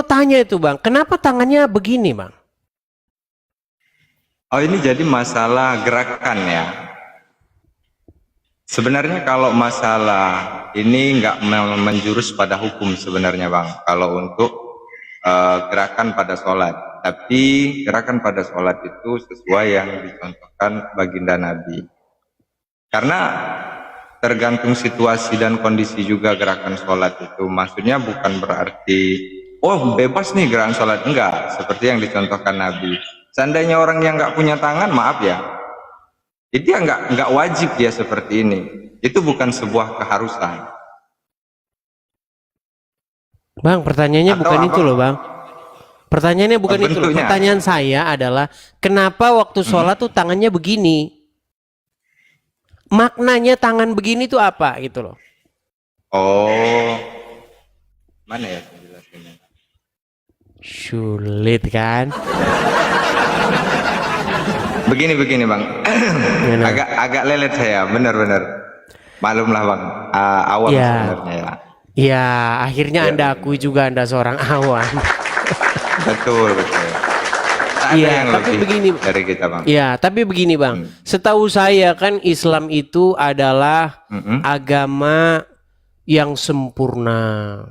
tanya itu Bang, kenapa tangannya begini Bang? Oh, ini jadi masalah gerakan ya. Sebenarnya kalau masalah ini nggak menjurus pada hukum sebenarnya Bang. Kalau untuk gerakan pada sholat. Tapi gerakan pada sholat itu sesuai yang dicontohkan baginda Nabi. Karena tergantung situasi dan kondisi juga gerakan sholat itu. Maksudnya bukan berarti, oh bebas nih gerakan sholat. Enggak, seperti yang dicontohkan Nabi. Seandainya orang yang nggak punya tangan, maaf ya, dia nggak wajib dia seperti ini. Itu bukan sebuah keharusan. Bang, pertanyaannya Atau bukan apa? itu loh Bang. Pertanyaannya bukan itu loh. Bentuknya. Pertanyaan saya adalah kenapa waktu sholat tuh tangannya begini? Maknanya tangan begini tuh apa gitu loh? Oh, mana ya penjelasannya? Sulit kan? Begini Bang. agak lelet saya, benar-benar. Malumlah Bang, awam Ya. sebenarnya ya. Ya, akhirnya Ya, Anda akui juga Anda seorang awam. betul. Tak ada Iya, yang tapi lebih begini. dari kita Bang. Ya, tapi begini Bang. Setahu saya kan Islam itu adalah agama yang sempurna.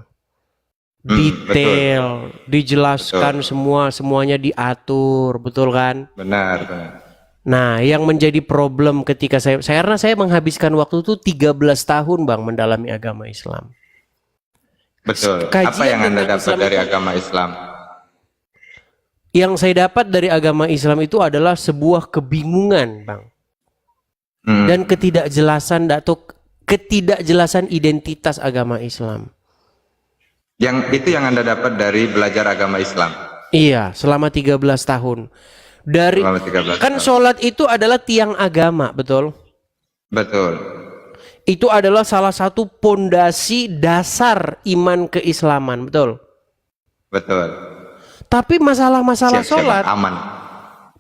Detail, dijelaskan semuanya diatur, betul kan? Benar. Nah, yang menjadi problem ketika karena saya menghabiskan waktu itu 13 tahun Bang mendalami agama Islam. Betul. Kajian Apa yang Anda tentang dapat Islam dari itu- agama Islam? Yang saya dapat dari agama Islam itu adalah sebuah kebingungan, Bang. Dan ketidakjelasan atau ketidakjelasan identitas agama Islam. Itu yang Anda dapat dari belajar agama Islam. Iya, selama 13 tahun. Selama 13 Kan tahun. sholat itu adalah tiang agama, betul? Betul. Itu adalah salah satu pondasi dasar iman keislaman, betul? Betul. Tapi masalah-masalah Siap-siap, sholat, aman.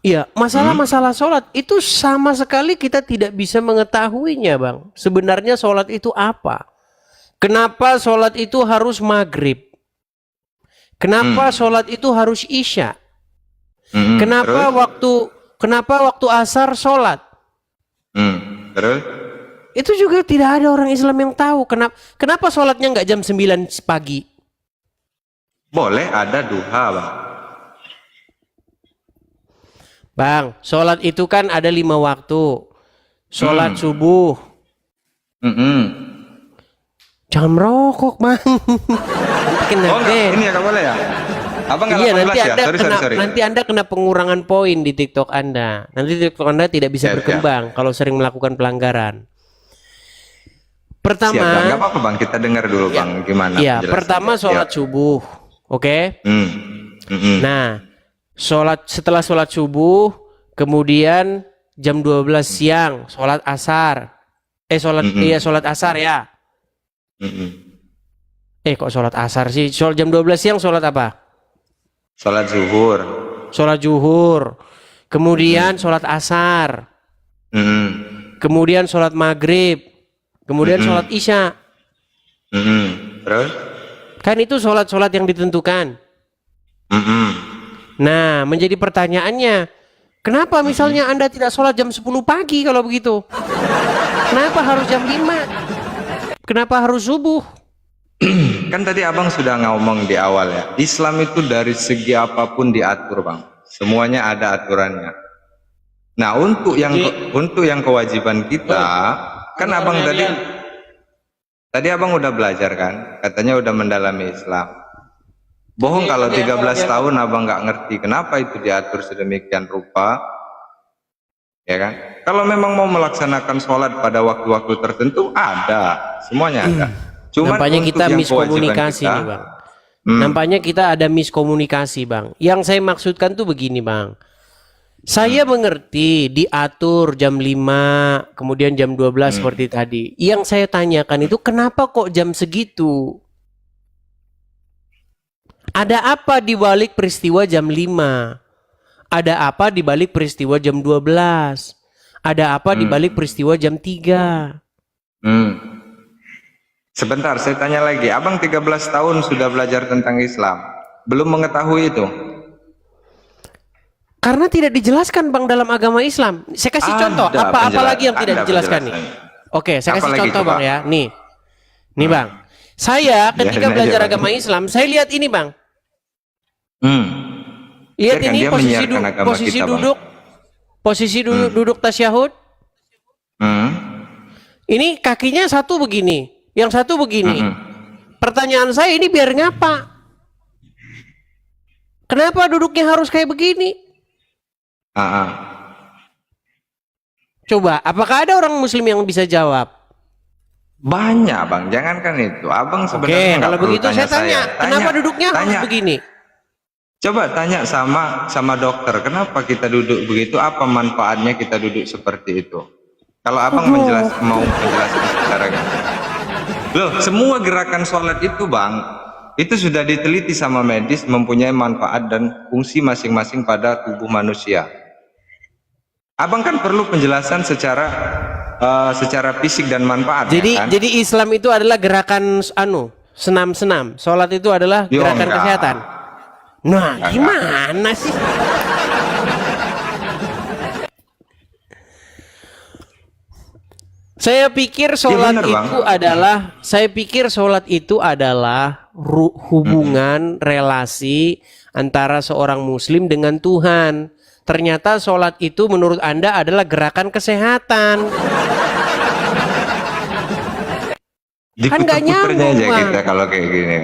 iya, masalah-masalah sholat itu sama sekali kita tidak bisa mengetahuinya, Bang. Sebenarnya sholat itu apa? Kenapa sholat itu harus maghrib? Kenapa sholat itu harus isya? Kenapa waktu asar sholat? Terus? Itu juga tidak ada orang Islam yang tahu. Kenapa sholatnya nggak jam 9 pagi? Boleh ada duha Bang. Bang, sholat itu kan ada 5 waktu. Sholat subuh. Jangan merokok, Bang. Oh enggak, ini ya nggak boleh ya? Abang nggak Iya, 18 nanti ya? Anda Sorry. nanti Anda kena pengurangan poin di TikTok Anda. Nanti TikTok Anda tidak bisa Siap, berkembang kalau sering melakukan pelanggaran. Siap, Pertama, Bang. Nggak apa-apa Bang, kita dengar dulu Bang gimana. iya, penjelasannya. pertama sholat Siap. subuh. Oke? Nah, setelah sholat subuh, kemudian jam 12 siang sholat asar. Sholat asar ya. Kok sholat asar sih? Jam 12 siang sholat apa? Sholat zuhur. Sholat zuhur. Kemudian sholat asar. Kemudian sholat maghrib. Kemudian sholat isya. Terus? Kan itu sholat-sholat yang ditentukan. Nah, menjadi pertanyaannya, kenapa misalnya Anda tidak sholat jam 10 pagi kalau begitu? Kenapa harus jam 5? Kenapa harus subuh? Kan tadi Abang sudah ngomong di awal ya, Islam itu dari segi apapun diatur Bang. Semuanya ada aturannya. Nah, untuk yang kewajiban kita, kan Abang tadi Abang udah belajar kan? Katanya udah mendalami Islam. Bohong kalau 13 tahun Abang nggak ngerti kenapa itu diatur sedemikian rupa. Ya kan? Kalau memang mau melaksanakan sholat pada waktu-waktu tertentu ada, semuanya ada. Cuman Nampaknya untuk kita yang miskomunikasi kewajiban nih, Bang. Nampaknya kita ada miskomunikasi, Bang. Yang saya maksudkan tuh begini, Bang. Saya mengerti diatur jam 5, kemudian jam 12 seperti tadi. Yang saya tanyakan itu kenapa kok jam segitu? Ada apa di balik peristiwa jam 5? Ada apa di balik peristiwa jam 12? Ada apa di balik peristiwa jam 3? Sebentar, saya tanya lagi. Abang 13 tahun sudah belajar tentang Islam. belum mengetahui itu. Karena tidak dijelaskan Bang dalam agama Islam. Saya kasih contoh, apa lagi yang tidak dijelaskan nih? Oke, saya kasih contoh Bang ya. Nih Bang. Saya ketika belajar agama Islam, saya lihat ini Bang. Lihat ini posisi duduk tasyahud. Ini kakinya satu begini, yang satu begini. Pertanyaan saya ini biar ngapa? Kenapa duduknya harus kayak begini? Coba, apakah ada orang Muslim yang bisa jawab? Banyak Bang, jangankan itu. Abang sebenarnya kalau begitu saya tanya, kenapa duduknya harus begini? Coba tanya sama dokter, kenapa kita duduk begitu? Apa manfaatnya kita duduk seperti itu? Kalau abang mau menjelaskan secara gitu. Loh, semua gerakan sholat itu Bang, itu sudah diteliti sama medis, mempunyai manfaat dan fungsi masing-masing pada tubuh manusia. Abang kan perlu penjelasan secara fisik dan manfaat. Jadi Islam itu adalah gerakan senam-senam. Sholat itu adalah gerakan kesehatan. Nah, gimana sih? Saya pikir sholat itu adalah hubungan relasi antara seorang Muslim dengan Tuhan. Ternyata sholat itu menurut Anda adalah gerakan kesehatan. Kan nggak nyambung aja kita kalau kayak gini.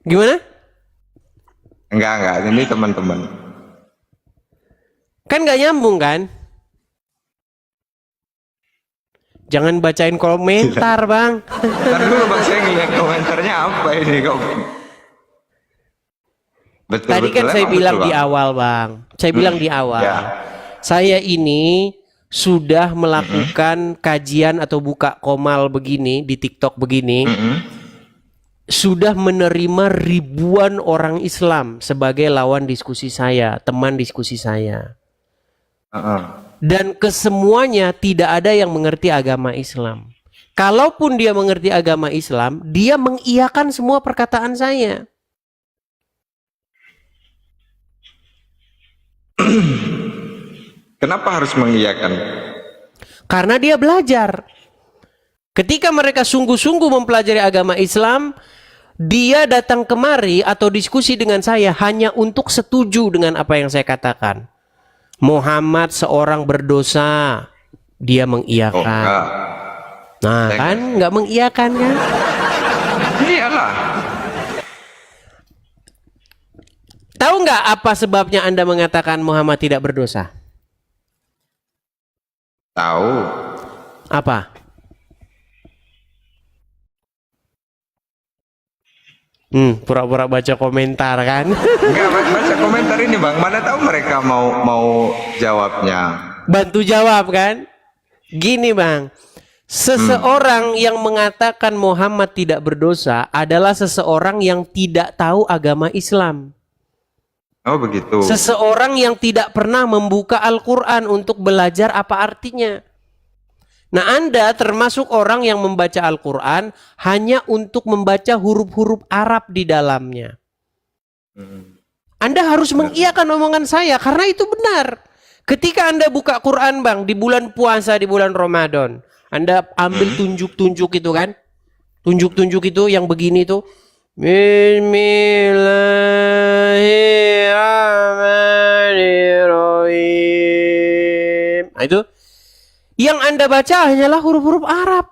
Gimana? Enggak, ini teman-teman. Kan nggak nyambung kan? Jangan bacain komentar Bang. Ntar dulu Bang, saya ngeliat komentarnya apa ini kok. Tadi kan saya bilang di awal Bang. Saya bilang di awal. Saya ini sudah melakukan kajian atau buka komal begini di TikTok begini. Sudah menerima ribuan orang Islam sebagai lawan diskusi saya, teman diskusi saya. Dan kesemuanya tidak ada yang mengerti agama Islam. Kalaupun dia mengerti agama Islam, dia mengiyakan semua perkataan saya. Kenapa harus mengiyakan? Karena dia belajar. Ketika mereka sungguh-sungguh mempelajari agama Islam, dia datang kemari atau diskusi dengan saya hanya untuk setuju dengan apa yang saya katakan. Muhammad seorang berdosa, dia mengiyakan. Nah, kan nggak mengiyakan kan? Iyalah. Tahu nggak apa sebabnya Anda mengatakan Muhammad tidak berdosa? Tahu. Apa? Pura-pura baca komentar kan? Enggak baca komentar ini Bang, mana tahu mereka mau jawabnya. Bantu jawab kan? Gini Bang, seseorang yang mengatakan Muhammad tidak berdosa adalah seseorang yang tidak tahu agama Islam. Oh begitu. Seseorang yang tidak pernah membuka Al-Quran untuk belajar apa artinya. Nah, Anda termasuk orang yang membaca Al-Quran hanya untuk membaca huruf-huruf Arab di dalamnya. Anda harus mengiyakan omongan saya karena itu benar. Ketika Anda buka Quran Bang di bulan puasa, di bulan Ramadan, Anda ambil tunjuk-tunjuk itu kan? Tunjuk-tunjuk itu yang begini tuh. Bismillahirrahmanirrahim. Nah, itu yang Anda baca hanyalah huruf-huruf Arab.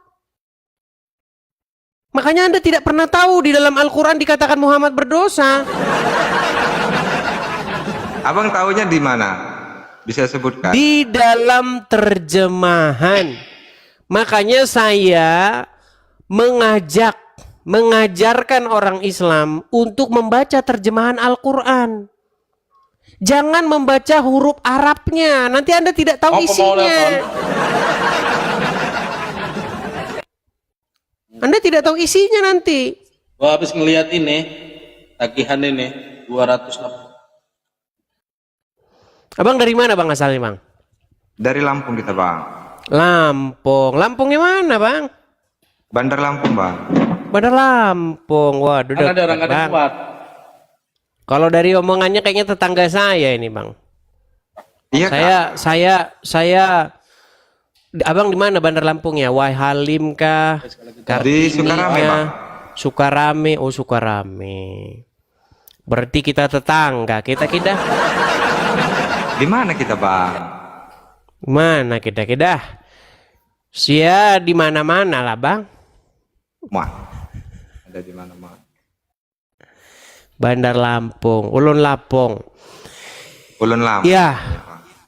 Makanya Anda tidak pernah tahu di dalam Al-Quran dikatakan Muhammad berdosa. Abang tahunya di mana? Bisa sebutkan? Di dalam terjemahan. Makanya saya mengajarkan orang Islam untuk membaca terjemahan Al-Quran. Jangan membaca huruf Arabnya, nanti Anda tidak tahu isinya. Anda tidak tahu isinya nanti. Gua habis ngeliat ini, tagihan ini 280. Abang dari mana Bang asalnya Bang? Dari Lampung kita Bang. Lampung. Lampungnya mana Bang? Bandar Lampung Bang. Bandar Lampung. Waduh, Kan ada orang ada kuat. Kalau dari omongannya kayaknya tetangga saya ini, Bang. Iya Kak. Saya Abang di mana Bandar Lampung ya? Wai Halim kah? Di Sukarame, Kartininya? Bang. Sukarame, oh Sukarame. Berarti kita tetangga, kita. Di mana kita, Bang? Mana kita? Sia di mana-mana lah, Bang. Wah, ada di mana-mana. Bandar Lampung, Ulun Lapong. Ulun Lam. Ya,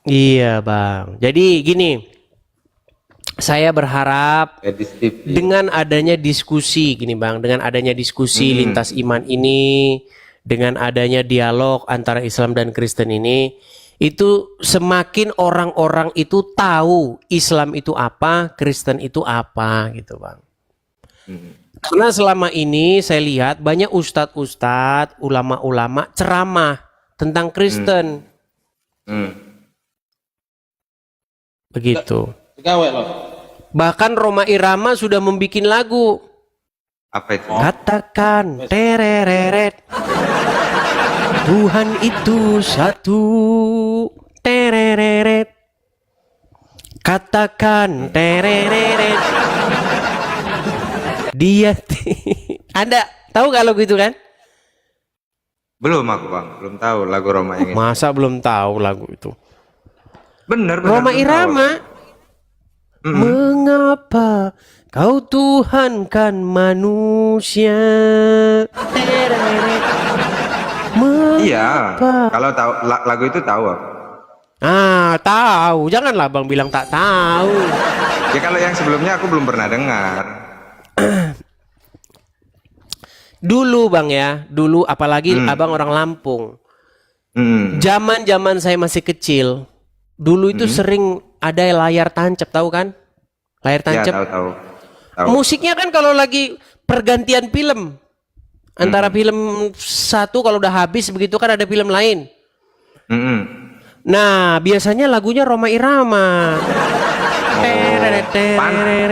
iya, Bang. Jadi gini, saya berharap Edis TV. dengan adanya diskusi gini Bang, dengan adanya diskusi lintas iman ini, dengan adanya dialog antara Islam dan Kristen ini, itu semakin orang-orang itu tahu Islam itu apa, Kristen itu apa gitu Bang. Karena selama ini saya lihat banyak ustadz-ustadz, ulama-ulama ceramah tentang Kristen. Begitu. Gawe lo. Bahkan Roma Irama sudah membuat lagu. Apa itu? Katakan tereret, Tuhan itu satu. Tereret. Katakan tereret. Dia Anda tahu kalau gitu kan? Belum aku, Bang. Belum tahu lagu Roma yang itu. Masa belum tahu lagu itu? Bener, Roma belum Irama. Mengapa kau Tuhankan manusia? Tereret. tahu. Iya. Mengapa? Kalau tahu lagu itu tahu aku. Tahu. Janganlah Bang bilang tak tahu. Ya kalau yang sebelumnya aku belum pernah dengar. Dulu Bang ya, dulu apalagi Abang orang Lampung. Zaman-zaman saya masih kecil, dulu itu sering ada layar tancap, tahu kan? Layar Ya, tancap. tahu. Musiknya kan kalau lagi pergantian film, antara film satu kalau udah habis begitu kan ada film lain. Nah, biasanya lagunya Roma Irama.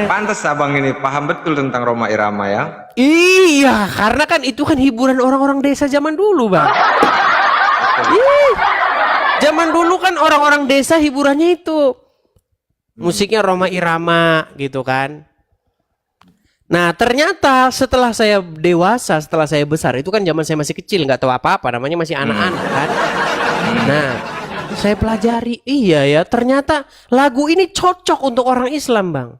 Pantes abang ini paham betul tentang Roma Irama ya. Iya, karena kan itu kan hiburan orang-orang desa zaman dulu, Bang. Ih, zaman dulu kan orang-orang desa hiburannya itu musiknya Roma Irama gitu kan. Nah, ternyata setelah saya dewasa, setelah saya besar, itu kan zaman saya masih kecil, nggak tahu apa-apa, namanya masih anak-anak kan. Nah, saya pelajari, iya ya, ternyata lagu ini cocok untuk orang Islam, Bang.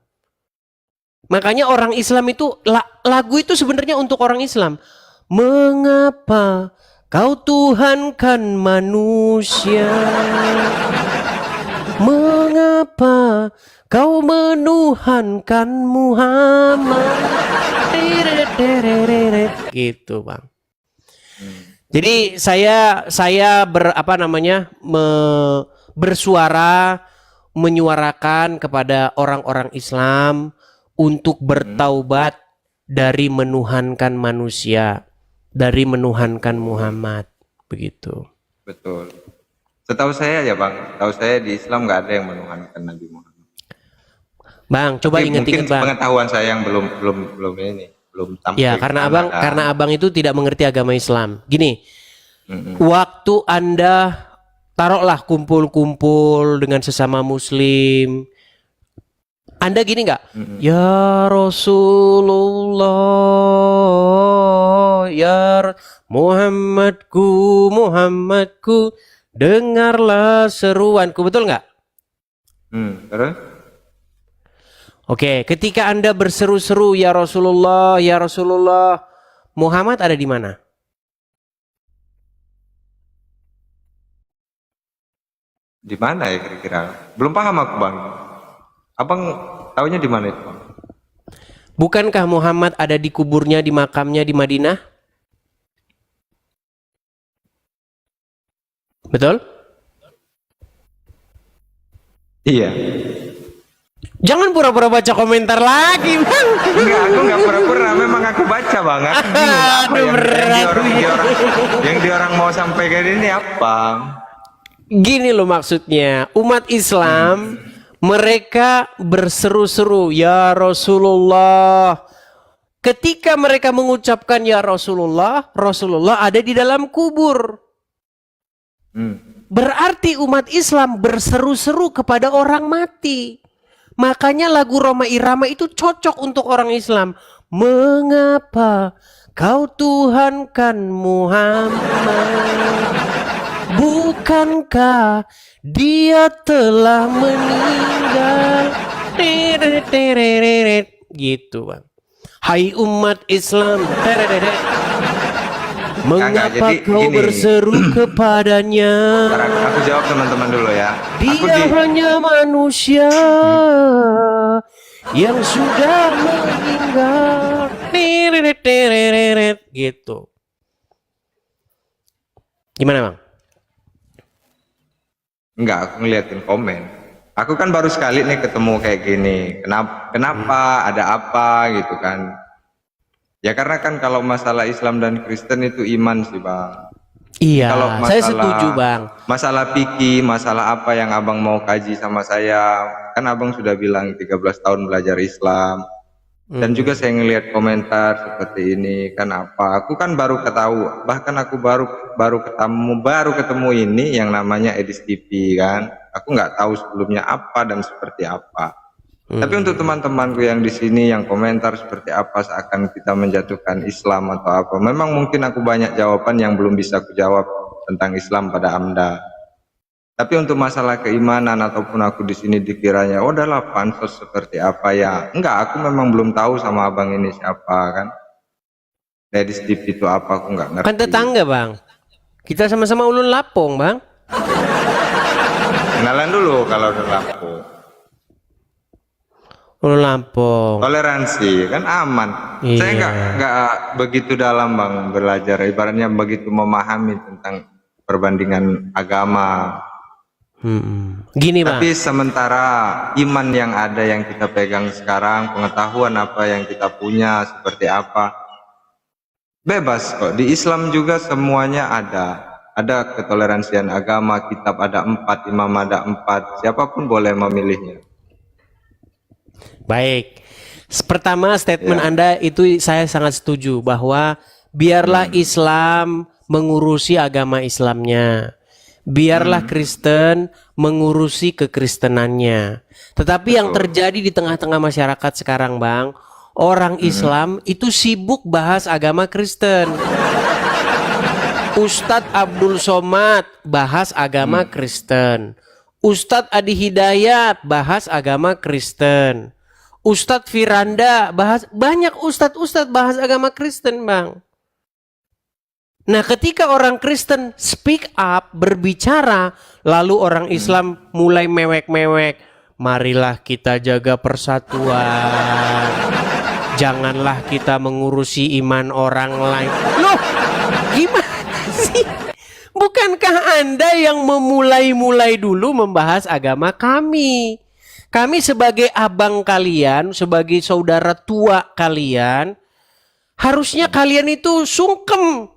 Makanya orang Islam itu, lagu itu sebenarnya untuk orang Islam. Mengapa kau Tuhankan manusia? Mengapa kau menuhankan Muhammad? Gitu Bang. Jadi saya bersuara menyuarakan kepada orang-orang Islam untuk bertaubat dari menuhankan manusia, dari menuhankan Muhammad, begitu. Betul. Setahu saya ya Bang, tahu saya di Islam nggak ada yang menuhankan Nabi Muhammad. Bang, coba Tapi ingat-ingat mungkin Bang. pengetahuan saya yang belum sampai. Ya, karena abang itu tidak mengerti agama Islam. Gini, waktu Anda taruhlah kumpul-kumpul dengan sesama Muslim, Anda gini nggak? Ya Rasulullah, Muhammadku, dengarlah seruanku, betul nggak? Terus? Oke, ketika Anda berseru-seru ya Rasulullah, Muhammad ada di mana? Di mana ya kira-kira? Belum paham aku Bang. Abang taunya di mana itu Bang? Bukankah Muhammad ada di kuburnya, di makamnya di Madinah? Betul? Iya. Jangan pura-pura baca komentar lagi, Bang. Enggak, aku enggak pura-pura, memang aku baca Bang. Aku bingung apa Aduh, berat. yang di orang mau sampaikan ini apa? Gini loh maksudnya, umat Islam mereka berseru-seru, ya Rasulullah, Ketika mereka mengucapkan ya Rasulullah, Rasulullah ada di dalam kubur. Berarti umat Islam berseru-seru kepada orang mati. Makanya lagu Roma Irama itu cocok untuk orang Islam. Mengapa kau Tuhankan Muhammad? Bukankah dia telah meninggal? Gitu bang. Hai umat Islam. Mengapa jadi kau gini. berseru kepadanya? Sekarang aku jawab teman-teman dulu ya. Dia hanya manusia yang sudah meninggal. Gitu. Gimana bang? Enggak, aku ngeliatin komen. Aku kan baru sekali nih ketemu kayak gini. Kenapa? Ada apa gitu kan? Ya karena kan kalau masalah Islam dan Kristen itu iman sih bang. Iya, Kalau saya setuju bang. Masalah fikih, masalah apa yang abang mau kaji sama saya, kan abang sudah bilang 13 tahun belajar Islam. Dan juga saya ngelihat komentar seperti ini, kan apa? Aku kan baru ketahui, bahkan aku baru ketemu ini yang namanya Edis TV kan. Aku nggak tahu sebelumnya apa dan seperti apa. Tapi untuk teman-temanku yang di sini yang komentar seperti apa seakan kita menjatuhkan Islam atau apa, memang mungkin aku banyak jawaban yang belum bisa aku jawab tentang Islam pada Anda. Tapi untuk masalah keimanan ataupun aku di sini dikiranya, oh udahlah pansos seperti apa ya? Enggak, aku memang belum tahu sama abang ini siapa kan. Dedis TV itu apa aku nggak ngerti. Kan tetangga bang. Kita sama-sama ulun Lapong bang. Kenalan dulu kalau udah lampu. Ulun Lampung. Toleransi kan aman. Iya. Saya nggak begitu dalam bang belajar. Ibaratnya begitu memahami tentang perbandingan agama. Gini bang. Tapi sementara iman yang ada yang kita pegang sekarang, pengetahuan apa yang kita punya seperti apa, bebas kok. Di Islam juga semuanya ada ketoleransian agama, kitab ada 4, imam ada 4, siapapun boleh memilihnya. Baik. Pertama statement Anda itu saya sangat setuju bahwa biarlah Islam mengurusi agama Islamnya. Biarlah Kristen mengurusi kekristenannya. Tetapi yang terjadi di tengah-tengah masyarakat sekarang, Bang, orang Islam itu sibuk bahas agama Kristen. Ustadz Abdul Somad bahas agama Kristen. Ustadz Adi Hidayat bahas agama Kristen. Ustadz Firanda bahas, banyak ustadz bahas agama Kristen, Bang. Nah, ketika orang Kristen speak up, berbicara, lalu orang Islam mulai mewek-mewek. Marilah kita jaga persatuan. Janganlah kita mengurusi iman orang lain. Loh, gimana sih? Bukankah Anda yang memulai dulu membahas agama kami? Kami sebagai abang kalian, sebagai saudara tua kalian, harusnya kalian itu sungkem.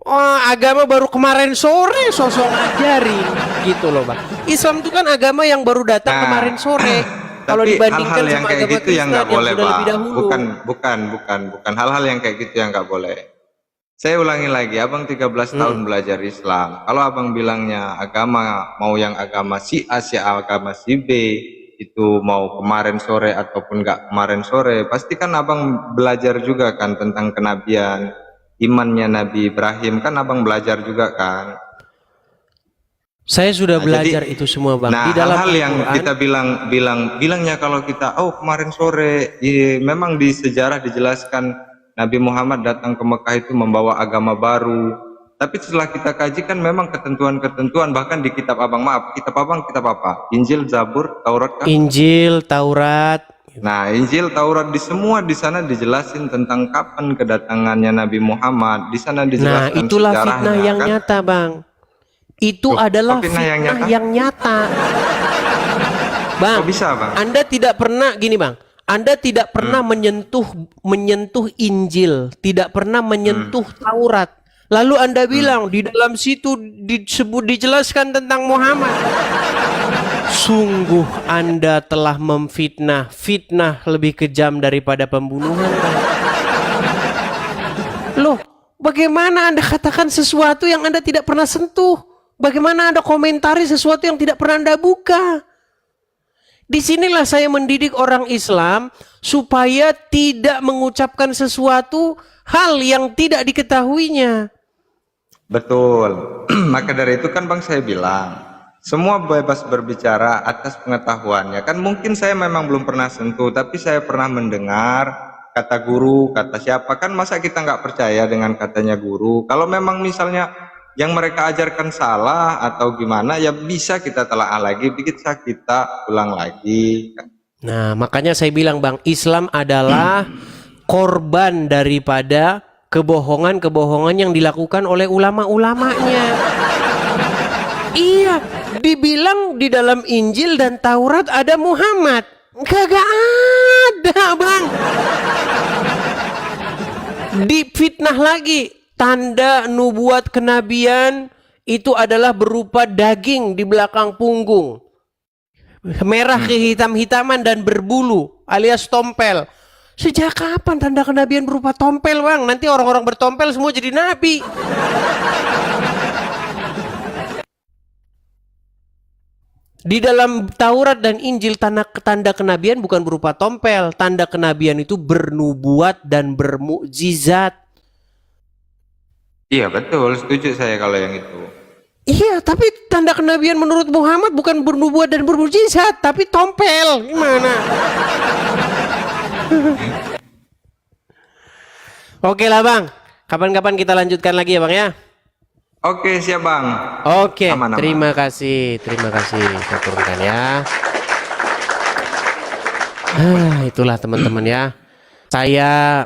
Oh, agama baru kemarin sore sosok ngajarin gitu loh, Bang. Islam itu kan agama yang baru datang kemarin sore. Kalau dibandingkan hal-hal yang sama kayak agama gitu yang nggak Kristen boleh, sudah Pak. lebih dahulu. Bukan hal-hal yang kayak gitu yang nggak boleh. Saya ulangi lagi, abang 13 tahun belajar Islam. Kalau abang bilangnya agama, mau yang agama si A, si agama si B, itu mau kemarin sore ataupun nggak kemarin sore, pasti kan abang belajar juga kan tentang kenabian, imannya Nabi Ibrahim, kan abang belajar juga kan. Saya sudah belajar Jadi, itu semua, Bang. Nah, Di dalam hal-hal yang Al-Quran, kita bilangnya kalau kita, oh kemarin sore, memang di sejarah dijelaskan Nabi Muhammad datang ke Mekah itu membawa agama baru. Tapi setelah kita kaji kan memang ketentuan-ketentuan, bahkan di kitab abang, kitab apa? Injil, Zabur, Taurat kan? Injil, Taurat. Nah, Injil, Taurat di sana dijelasin tentang kapan kedatangannya Nabi Muhammad. Di sana dijelaskan Nah, itulah sejarahnya, fitnah yang kan? nyata, Bang. Itu Loh, adalah kok fitnah fitnah yang nyata? yang nyata. Bang, Kok bisa, Bang? Anda tidak pernah gini, Bang. Anda tidak pernah menyentuh Injil, tidak pernah menyentuh Taurat. Lalu Anda bilang di dalam situ dijelaskan tentang Muhammad. Sungguh Anda telah memfitnah. Fitnah lebih kejam daripada pembunuhan, Bang. Loh, bagaimana Anda katakan sesuatu yang Anda tidak pernah sentuh? Bagaimana Anda komentari sesuatu yang tidak pernah Anda buka? Disinilah saya mendidik orang Islam supaya tidak mengucapkan sesuatu hal yang tidak diketahuinya. Betul. Maka dari itu kan Bang saya bilang, semua bebas berbicara atas pengetahuannya. Kan mungkin saya memang belum pernah sentuh, tapi saya pernah mendengar kata guru, kata siapa. Kan masa kita nggak percaya dengan katanya guru? Kalau memang misalnya yang mereka ajarkan salah atau gimana, ya bisa kita telaah lagi, bisa kita ulang lagi. Nah, makanya saya bilang, Bang, Islam adalah korban daripada kebohongan-kebohongan yang dilakukan oleh ulama-ulamanya. Iya, dibilang di dalam Injil dan Taurat ada Muhammad. Kagak ada, Bang. Difitnah lagi. Tanda nubuat kenabian itu adalah berupa daging di belakang punggung. Merah kehitam-hitaman dan berbulu alias tompel. Sejak kapan tanda kenabian berupa tompel, Bang? Nanti orang-orang bertompel semua jadi nabi. Di dalam Taurat dan Injil tanda kenabian bukan berupa tompel. Tanda kenabian itu bernubuat dan bermukjizat. Iya betul, setuju saya kalau yang itu. Iya, tapi tanda kenabian menurut Muhammad bukan bernubuat dan bermukjizat, tapi tompel. Gimana? Oke lah, Bang. Kapan-kapan kita lanjutkan lagi ya, Bang ya. Oke, siap Bang. Oke, Aman-aman. terima kasih. Terima kasih. Saya turunkan ya. Itulah teman-teman ya. Saya